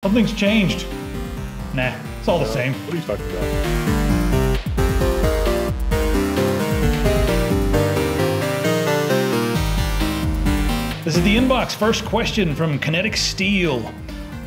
Something's changed. Nah, it's all the same. What are you talking about? This is the inbox. First question from Kinetic Steel.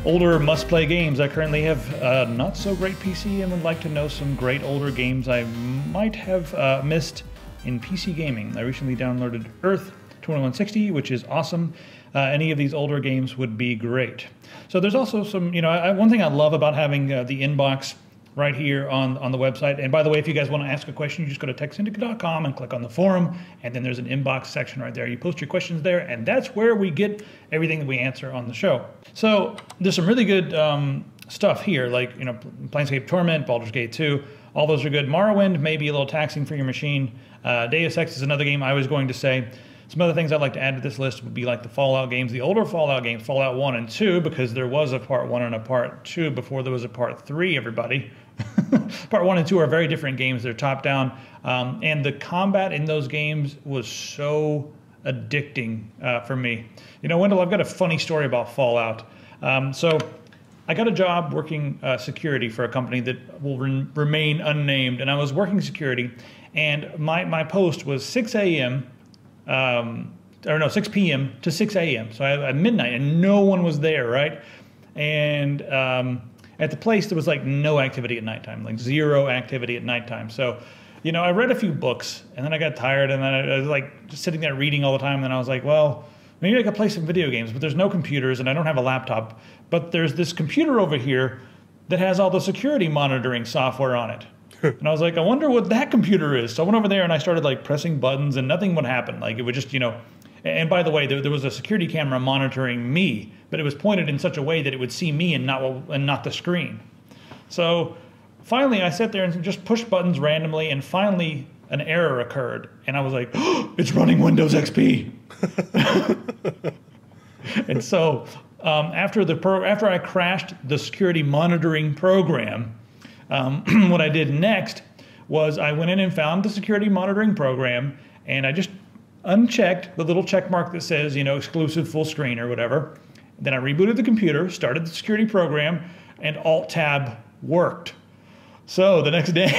Older must-play games. I currently have a not-so-great PC and would like to know some great older games I might have missed in PC gaming. I recently downloaded Earth 2160, which is awesome. Any of these older games would be great. So there's also some, one thing I love about having the inbox right here on the website. And by the way, if you guys want to ask a question, you just go to techsyndicate.com and click on the forum, and then there's an inbox section right there. You post your questions there, and that's where we get everything that we answer on the show. So there's some really good stuff here, like Planescape Torment, Baldur's Gate 2. All those are good. Morrowind may be a little taxing for your machine. Deus Ex is another game I was going to say. Some other things I'd like to add to this list would be like the Fallout games, the older Fallout games, Fallout 1 and 2, because there was a part 1 and a part 2 before there was a part 3, everybody. Part 1 and 2 are very different games. They're top-down, and the combat in those games was so addicting for me. Wendell, I've got a funny story about Fallout. So I got a job working security for a company that will remain unnamed, and I was working security, and my post was 6 a.m., 6 p.m. to 6 a.m. So at midnight, and no one was there, right? And at the place, there was like no activity at nighttime, like zero activity at nighttime. So, I read a few books, and then I got tired, and then I was like just sitting there reading all the time, and then I was like, well, maybe I could play some video games, but there's no computers, and I don't have a laptop. But there's this computer over here that has all the security monitoring software on it. And I was like, I wonder what that computer is. So I went over there and I started like pressing buttons and nothing would happen. Like it would just, and by the way, there was a security camera monitoring me, but it was pointed in such a way that it would see me and not the screen. So finally I sat there and just pushed buttons randomly, and finally an error occurred. And I was like, oh, it's running Windows XP. And so after I crashed the security monitoring program, what I did next was I went in and found the security monitoring program, and I just unchecked the little check mark that says, exclusive full screen or whatever. Then I rebooted the computer, started the security program, and Alt-Tab worked. So the next day,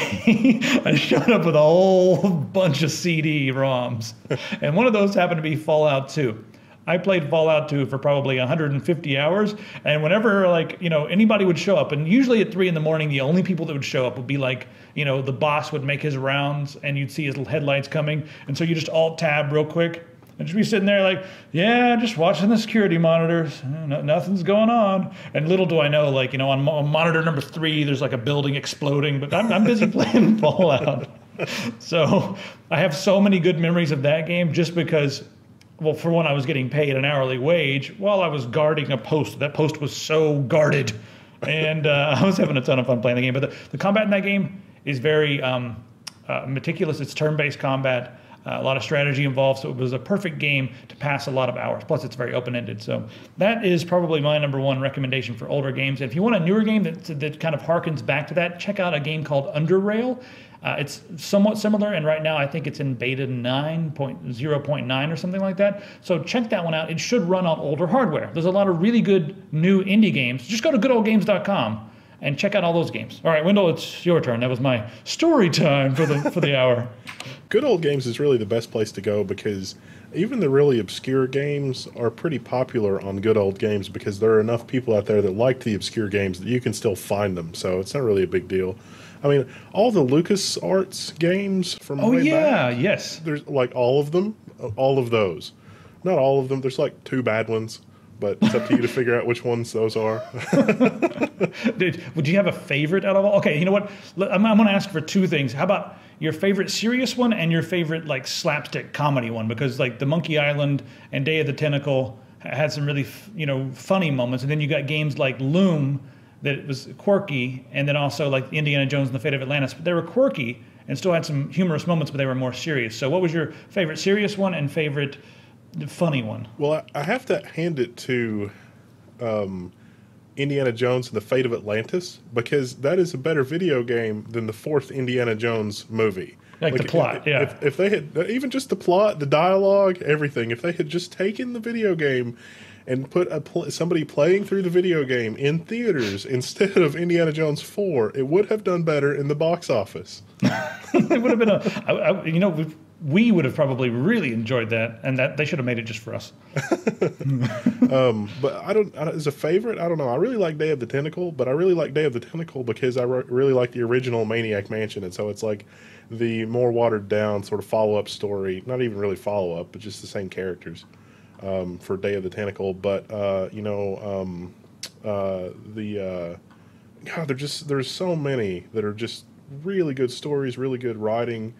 I showed up with a whole bunch of CD-ROMs, and one of those happened to be Fallout 2. I played Fallout 2 for probably 150 hours, and whenever anybody would show up, and usually at 3 in the morning, the only people that would show up would be like, the boss would make his rounds, and you'd see his headlights coming, and so you just Alt-Tab real quick, and just be sitting there like, yeah, just watching the security monitors, nothing's going on. And little do I know, on monitor number 3, there's like a building exploding, but I'm busy playing Fallout. So I have so many good memories of that game just because, well, for one, I was getting paid an hourly wage while I was guarding a post. That post was so guarded, and I was having a ton of fun playing the game. But the combat in that game is very meticulous. It's turn-based combat, a lot of strategy involved, so it was a perfect game to pass a lot of hours. Plus, it's very open-ended. So that is probably my number one recommendation for older games. And if you want a newer game that kind of harkens back to that, check out a game called Underrail. It's somewhat similar, and right now I think it's in beta 9.0.9 or something like that. So check that one out. It should run on older hardware. There's a lot of really good new indie games. Just go to goodoldgames.com and check out all those games. All right, Wendell, it's your turn. That was my story time for the hour. Good Old Games is really the best place to go because even the really obscure games are pretty popular on Good Old Games because there are enough people out there that like the obscure games that you can still find them. So it's not really a big deal. I mean, all the LucasArts games from way back, yes. There's like all of them, all of those. Not all of them. There's like 2 bad ones, but it's up to you to figure out which ones those are. Would you have a favorite out of all? Okay, you know what? I'm going to ask for 2 things. How about your favorite serious one and your favorite like slapstick comedy one? Because like the Monkey Island and Day of the Tentacle had some really funny moments, and then you got games like Loom that was quirky, and then also like Indiana Jones and the Fate of Atlantis. But they were quirky and still had some humorous moments, but they were more serious. So what was your favorite serious one and favorite funny one? Well, I have to hand it to Indiana Jones and the Fate of Atlantis because that is a better video game than the 4th Indiana Jones movie. Like the plot, yeah. If they had, even just the plot, the dialogue, everything, if they had just taken the video game and put somebody playing through the video game in theaters instead of Indiana Jones 4, it would have done better in the box office. It would have been we would have probably really enjoyed that, and that they should have made it just for us. But I don't, as a favorite, I don't know. I really like Day of the Tentacle, but I really like Day of the Tentacle because I really like the original Maniac Mansion, and so it's like the more watered down sort of follow-up story. Not even really follow-up, but just the same characters for Day of the Tentacle. But God, there's so many that are just really good stories, really good writing.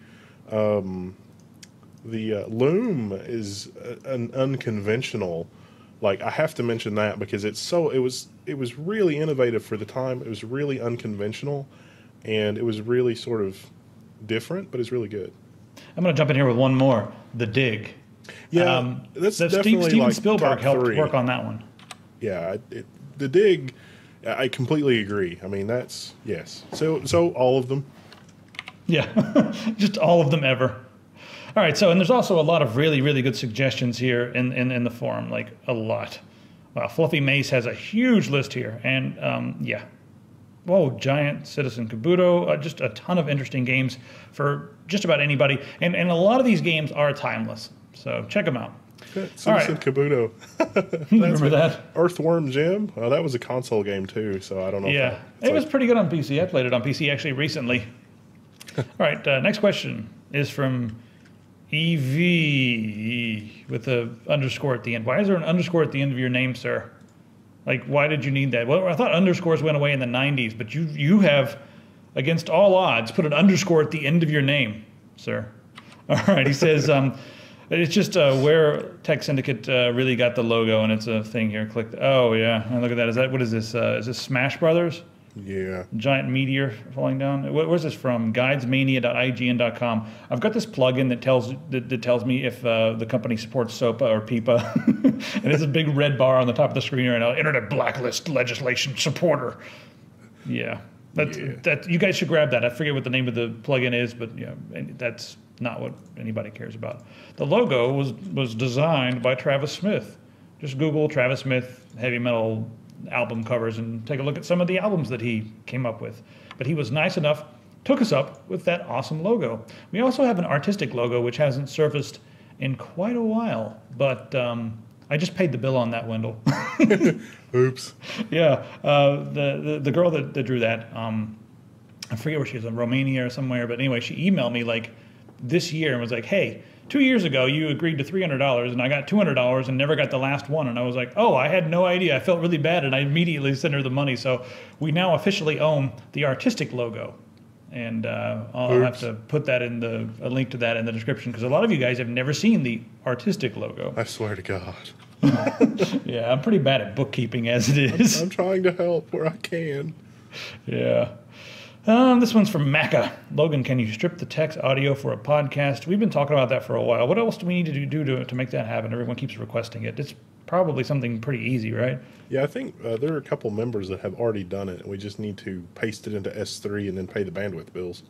The Loom is an unconventional. Like, I have to mention that because it was really innovative for the time. It was really unconventional, and it was really sort of different, but it's really good. I'm going to jump in here with one more. The Dig. Yeah, that's definitely Steven like Spielberg helped 3. work on that one. Yeah, The Dig. I completely agree. I mean, that's yes. So all of them. Yeah, just all of them ever. All right, and there's also a lot of really, really good suggestions here in the forum, like a lot. Wow, Fluffy Mace has a huge list here, and yeah. Whoa, Giant, Citizen Kabuto, just a ton of interesting games for just about anybody. And a lot of these games are timeless, so check them out. Citizen Kabuto. Remember that? Earthworm Jim? Oh, that was a console game too, so I don't know. Yeah, it was pretty good on PC. I played it on PC actually recently. All right, next question is from EV with an underscore at the end. Why is there an underscore at the end of your name, sir? Like, why did you need that? Well, I thought underscores went away in the 90s, but you have, against all odds, put an underscore at the end of your name, sir. All right, he says, it's just where Tech Syndicate really got the logo, and it's a thing here. Click. Oh, yeah, and look at that. What is this? Is this Smash Brothers? Yeah. Giant meteor falling down. Where's this from? Guidesmania.ign.com. I've got this plugin that tells me if the company supports SOPA or PIPA. And there's a big red bar on the top of the screen right now. Internet blacklist legislation supporter. Yeah. That you guys should grab that. I forget what the name of the plugin is, but yeah, that's not what anybody cares about. The logo was designed by Travis Smith. Just Google Travis Smith heavy metal album covers and take a look at some of the albums that he came up with. But he was nice enough, took us up with that awesome logo. We also have an artistic logo which hasn't surfaced in quite a while, but I just paid the bill on that, Wendell. Oops. Yeah, the girl that drew that, I forget where she is, in Romania or somewhere, but anyway, she emailed me like this year and was like, hey, 2 years ago, you agreed to $300, and I got $200 and never got the last one. And I was like, oh, I had no idea. I felt really bad, and I immediately sent her the money. So we now officially own the artistic logo. And I'll have to put that in a link to that in the description, because a lot of you guys have never seen the artistic logo. I swear to God. Yeah, I'm pretty bad at bookkeeping as it is. I'm trying to help where I can. Yeah. This one's from Macca. Logan, can you strip the text audio for a podcast? We've been talking about that for a while. What else do we need to do to make that happen? Everyone keeps requesting it. It's probably something pretty easy, right? Yeah, I think there are a couple members that have already done it. We just need to paste it into S3 and then pay the bandwidth bills.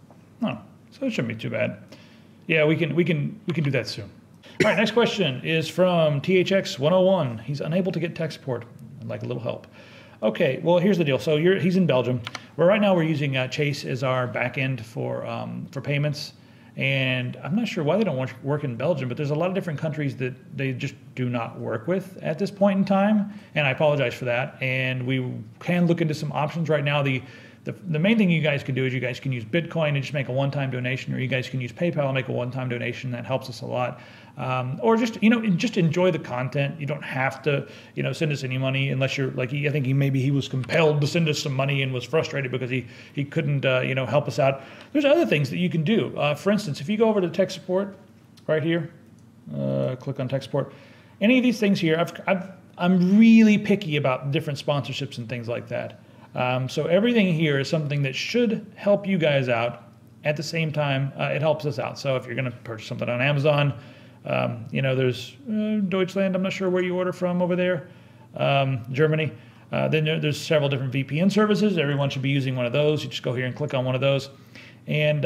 Oh, so it shouldn't be too bad. Yeah, we can do that soon. All right, next question is from THX101. He's unable to get tech support. I'd like a little help. Okay, well, here's the deal. So he's in Belgium. Right now we're using Chase as our back end for payments. And I'm not sure why they don't work in Belgium, but there's a lot of different countries that they just do not work with at this point in time. And I apologize for that. And we can look into some options right now. The main thing you guys can do is you guys can use Bitcoin and just make a one-time donation, or you guys can use PayPal and make a one-time donation. That helps us a lot. Or just enjoy the content. You don't have to send us any money unless you're like I think he was compelled to send us some money and was frustrated because he couldn't help us out. There's other things that you can do. For instance, if you go over to tech support right here, click on tech support. Any of these things here, I'm really picky about different sponsorships and things like that. So everything here is something that should help you guys out. At the same time, it helps us out. So if you're going to purchase something on Amazon, there's Deutschland. I'm not sure where you order from over there. Germany. Then there's several different VPN services. Everyone should be using one of those. You just go here and click on one of those. And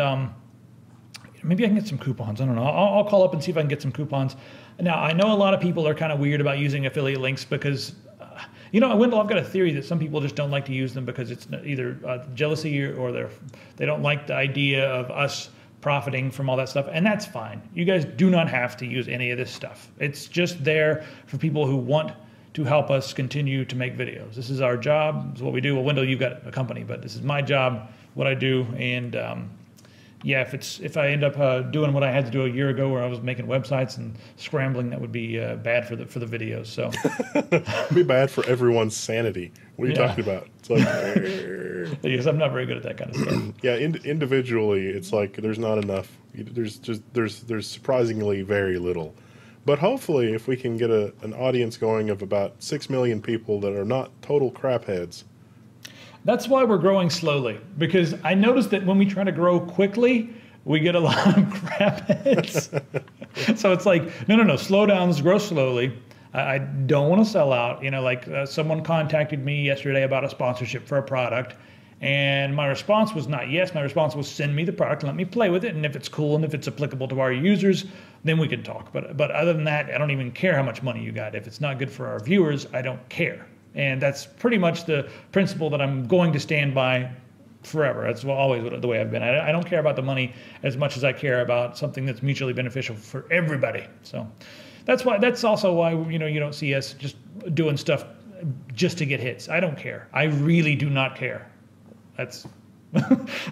maybe I can get some coupons. I don't know. I'll call up and see if I can get some coupons. Now, I know a lot of people are kind of weird about using affiliate links because, Wendell, I've got a theory that some people just don't like to use them because it's either jealousy or they don't like the idea of us profiting from all that stuff, and that's fine. You guys do not have to use any of this stuff. It's just there for people who want to help us continue to make videos. This is our job. This is what we do. Well, Wendell, you've got a company, but this is my job, what I do, and yeah, if I end up doing what I had to do a year ago, where I was making websites and scrambling, that would be bad for the videos. So it'd be bad for everyone's sanity. What are you talking about? It's like, because I'm not very good at that kind of stuff. Yeah, individually, it's like there's not enough. There's surprisingly very little. But hopefully, if we can get an audience going of about 6 million people that are not total crapheads. That's why we're growing slowly, because I noticed that when we try to grow quickly, we get a lot of crap hits. So it's like, no, slow down, grow slowly. I don't want to sell out. Someone contacted me yesterday about a sponsorship for a product, and my response was not yes. My response was send me the product, let me play with it, and if it's cool and if it's applicable to our users, then we can talk. But other than that, I don't even care how much money you got. If it's not good for our viewers, I don't care. And that's pretty much the principle that I'm going to stand by forever. That's always the way I've been. I don't care about the money as much as I care about something that's mutually beneficial for everybody. So that's also why you don't see us just doing stuff just to get hits. I don't care. I really do not care. That's I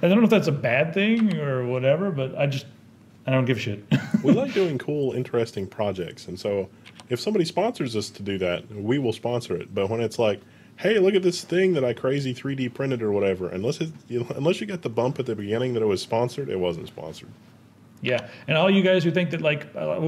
don't know if that's a bad thing or whatever, but I don't give a shit. We like doing cool, interesting projects, and so if somebody sponsors us to do that, we will sponsor it. But when it's like, hey, look at this thing that I crazy 3D printed or whatever, unless you got the bump at the beginning that it was sponsored, it wasn't sponsored. Yeah, and all you guys who think that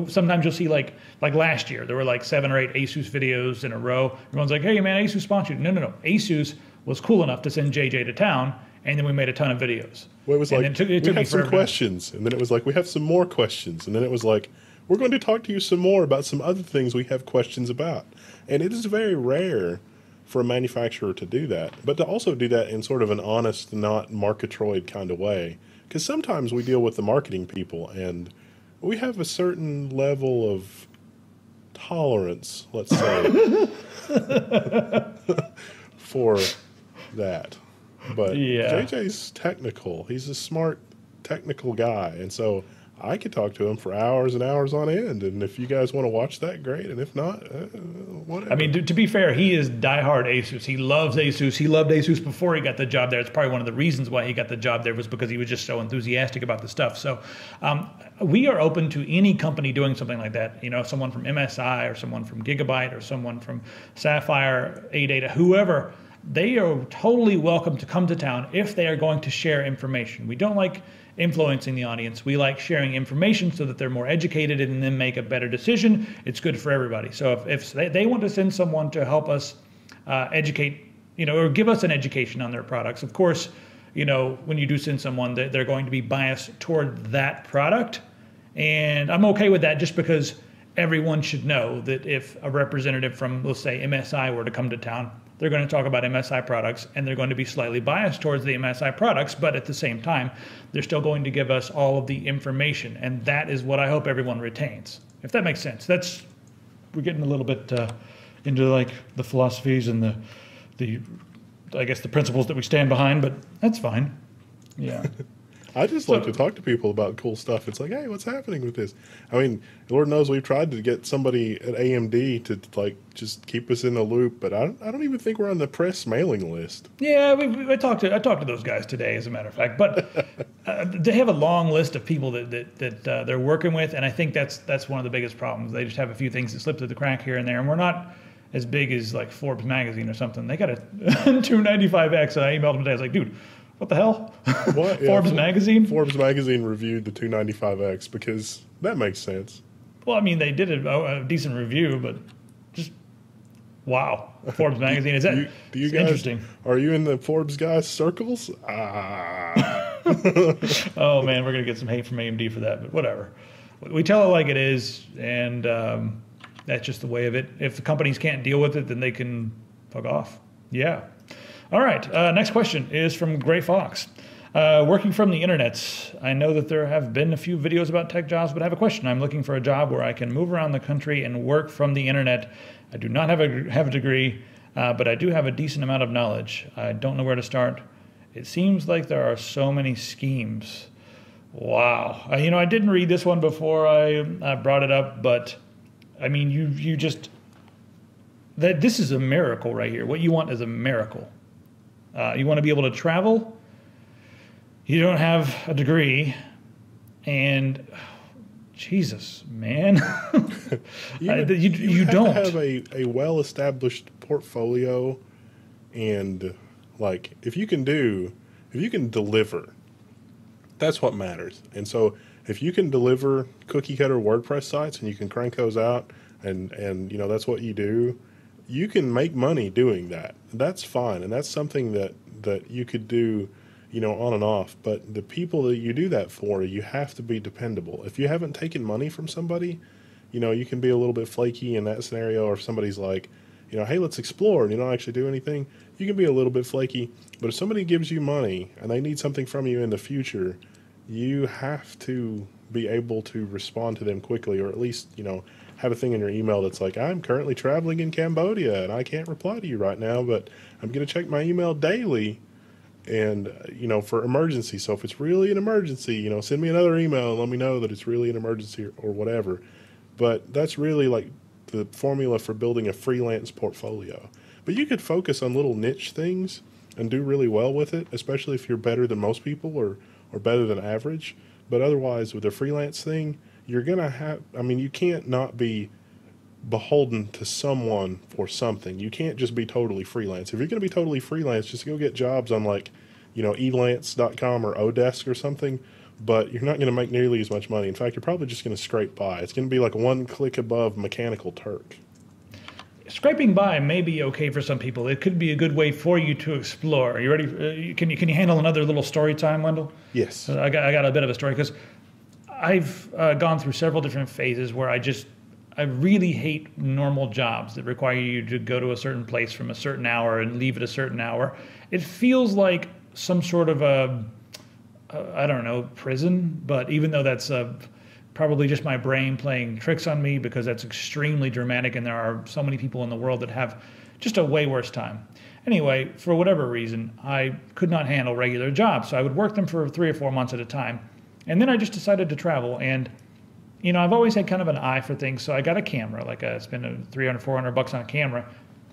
sometimes you'll see like last year there were 7 or 8 Asus videos in a row. Everyone's like, hey man, Asus sponsored. No. Asus was cool enough to send JJ to town, and then we made a ton of videos. Well, it was like, we had some questions, and then it was like, we have some more questions, and then it was like, we're going to talk to you some more about some other things we have questions about. And it is very rare for a manufacturer to do that, but to also do that in sort of an honest, not marketroid kind of way. Because sometimes we deal with the marketing people, and we have a certain level of tolerance, let's say, for that. But yeah. JJ's technical. He's a smart, technical guy, and so I could talk to him for hours and hours on end, and if you guys want to watch that, great, and if not, whatever. I mean, to be fair, he is diehard Asus. He loves Asus. He loved Asus before he got the job there. It's probably one of the reasons why he got the job there was because he was just so enthusiastic about the stuff. So we are open to any company doing something like that. Someone from MSI or someone from Gigabyte or someone from Sapphire, AData, whoever. They are totally welcome to come to town if they are going to share information. We don't like influencing the audience. We like sharing information so that they're more educated and then make a better decision. It's good for everybody. So if they want to send someone to help us educate, or give us an education on their products, of course, when you do send someone, they're going to be biased toward that product. And I'm okay with that just because everyone should know that if a representative from, let's say, MSI were to come to town, they're going to talk about MSI products, and they're going to be slightly biased towards the MSI products, but at the same time, they're still going to give us all of the information, and that is what I hope everyone retains. If that makes sense. We're getting a little bit into the philosophies and the I guess the principles that we stand behind, but that's fine. Yeah. I just like to talk to people about cool stuff. It's like, hey, what's happening with this? I mean, Lord knows we've tried to get somebody at AMD to just keep us in the loop, but I don't even think we're on the press mailing list. Yeah, I talked to those guys today, as a matter of fact. But they have a long list of people that they're working with, and I think that's one of the biggest problems. They just have a few things that slip through the crack here and there, and we're not as big as Forbes magazine or something. They got a 295X, and I emailed them today. I was like, dude, what the hell? What? Forbes magazine? Forbes magazine reviewed the 295X because that makes sense. Well, I mean, they did a decent review, but just wow. Forbes magazine, is that do you guys, interesting? Are you in the Forbes guys circles? Oh man, we're gonna get some hate from AMD for that, but whatever. We tell it like it is, and that's just the way of it. If the companies can't deal with it, then they can fuck off. Yeah. All right, next question is from Gray Fox. Working from the internet. I know that there have been a few videos about tech jobs, but I have a question. I'm looking for a job where I can move around the country and work from the internet. I do not have a degree, but I do have a decent amount of knowledge. I don't know where to start. It seems like there are so many schemes. Wow. I didn't read this one before I brought it up, but I mean, you just, this is a miracle right here. What you want is a miracle. You want to be able to travel. You don't have a degree, and Jesus, man, you don't have a well-established portfolio, and like if you can deliver, that's what matters. And so if you can deliver cookie cutter WordPress sites and you can crank those out, and that's what you do, you can make money doing that. That's fine, and that's something that you could do, on and off. But the people that you do that for, you have to be dependable. If you haven't taken money from somebody, you can be a little bit flaky in that scenario. Or if somebody's like, hey, let's explore, and you don't actually do anything, you can be a little bit flaky. But if somebody gives you money and they need something from you in the future, you have to be able to respond to them quickly, or at least, have a thing in your email that's like, I'm currently traveling in Cambodia and I can't reply to you right now, but I'm going to check my email daily. And, for emergency. So if it's really an emergency, send me another email and let me know that it's really an emergency or whatever. But that's really like the formula for building a freelance portfolio. But you could focus on little niche things and do really well with it, especially if you're better than most people or better than average. But otherwise, with a freelance thing, you're going to you can't not be beholden to someone for something. You can't just be totally freelance. If you're going to be totally freelance, just go get jobs on elance.com or Odesk or something, but you're not going to make nearly as much money. In fact, you're probably just going to scrape by. It's going to be like one click above Mechanical Turk. Scraping by may be okay for some people. It could be a good way for you to explore. Are you ready? Can you handle another little story time, Wendell? Yes. I got a bit of a story because I've gone through several different phases where I really hate normal jobs that require you to go to a certain place from a certain hour and leave at a certain hour. It feels like some sort of prison, but even though that's probably just my brain playing tricks on me because that's extremely dramatic and there are so many people in the world that have just a way worse time. Anyway, for whatever reason, I could not handle regular jobs, so I would work them for 3 or 4 months at a time. And then I just decided to travel, and I've always had kind of an eye for things, so I got a camera, I spent $300, $400 on a camera.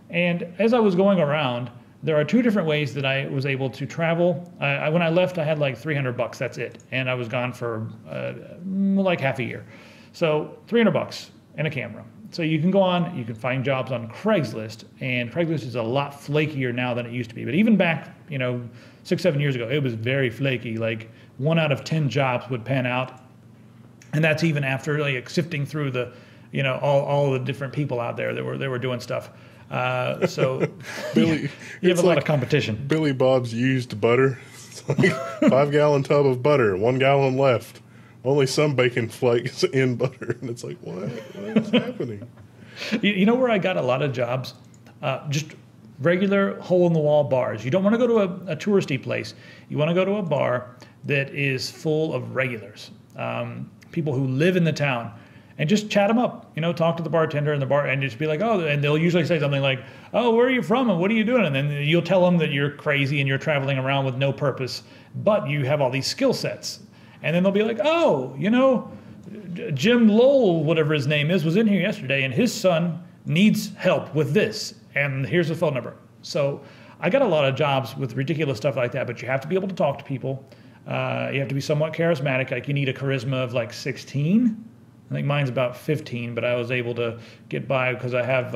And as I was going around, there are 2 different ways that I was able to travel. When I left, I had like $300, that's it. And I was gone for like half a year. So $300 and a camera. So you can go on, you can find jobs on Craigslist, and Craigslist is a lot flakier now than it used to be. But even back, 6, 7 years ago, it was very flaky. Like 1 out of 10 jobs would pan out. And that's even after sifting through the, all the different people out there that were doing stuff. So Billy, you have a lot of competition. Billy Bob's used butter. It's like 5-gallon tub of butter, 1 gallon left. Only some bacon flakes in butter. And it's like, what is happening? You know where I got a lot of jobs? Just regular hole-in-the-wall bars. You don't want to go to a touristy place. You want to go to a bar that is full of regulars. People who live in the town, and just chat them up, talk to the bartender in the bar and just be like, oh, and they'll usually say something like, oh, where are you from and what are you doing? And then you'll tell them that you're crazy and you're traveling around with no purpose, but you have all these skill sets. And then they'll be like, oh, Jim Lowell, whatever his name is, was in here yesterday and his son needs help with this. And here's the phone number. So I got a lot of jobs with ridiculous stuff like that, but you have to be able to talk to people. You have to be somewhat charismatic. Like you need a charisma of like 16. I think mine's about 15, but I was able to get by because I have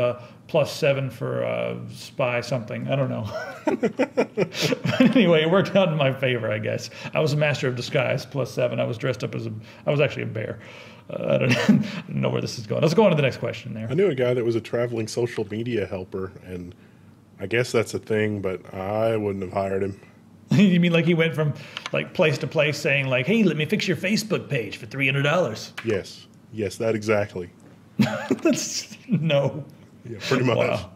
+7 for spy something. I don't know. But anyway, it worked out in my favor, I guess. I was a master of disguise, +7. I was dressed up I was actually a bear. I don't know where this is going. Let's go on to the next question there. I knew a guy that was a traveling social media helper, and I guess that's a thing, but I wouldn't have hired him. You mean like he went from like place to place saying like, hey, let me fix your Facebook page for $300? Yes, that exactly. No. Yeah, pretty much. Wow.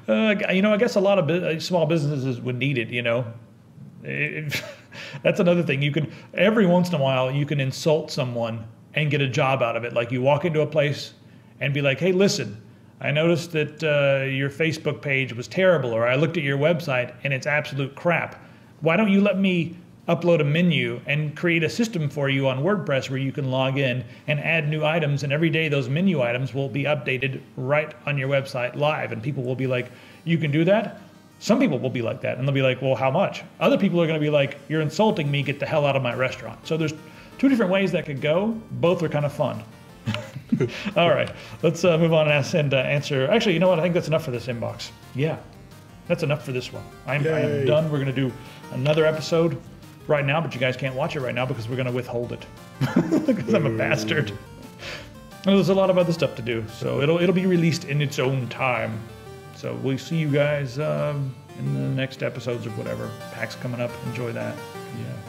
I guess a lot of small businesses would need it, That's another thing. You can, every once in a while, you can insult someone and get a job out of it. Like you walk into a place and be like, hey, listen, I noticed that your Facebook page was terrible, or I looked at your website and it's absolute crap. Why don't you let me upload a menu and create a system for you on WordPress where you can log in and add new items, and every day those menu items will be updated right on your website live, and people will be like, you can do that? Some people will be like that, and they'll be like, well, how much? Other people are going to be like, you're insulting me, get the hell out of my restaurant. So there's two different ways that could go. Both are kind of fun. All right, let's move on and answer. Actually, you know what? I think that's enough for this inbox. Yeah, that's enough for this one. I am done. We're going to do another episode right now, but you guys can't watch it right now because we're going to withhold it because I'm a bastard. And there's a lot of other stuff to do, so it'll be released in its own time. So we'll see you guys in the next episodes or whatever. PAX coming up. Enjoy that. Yeah.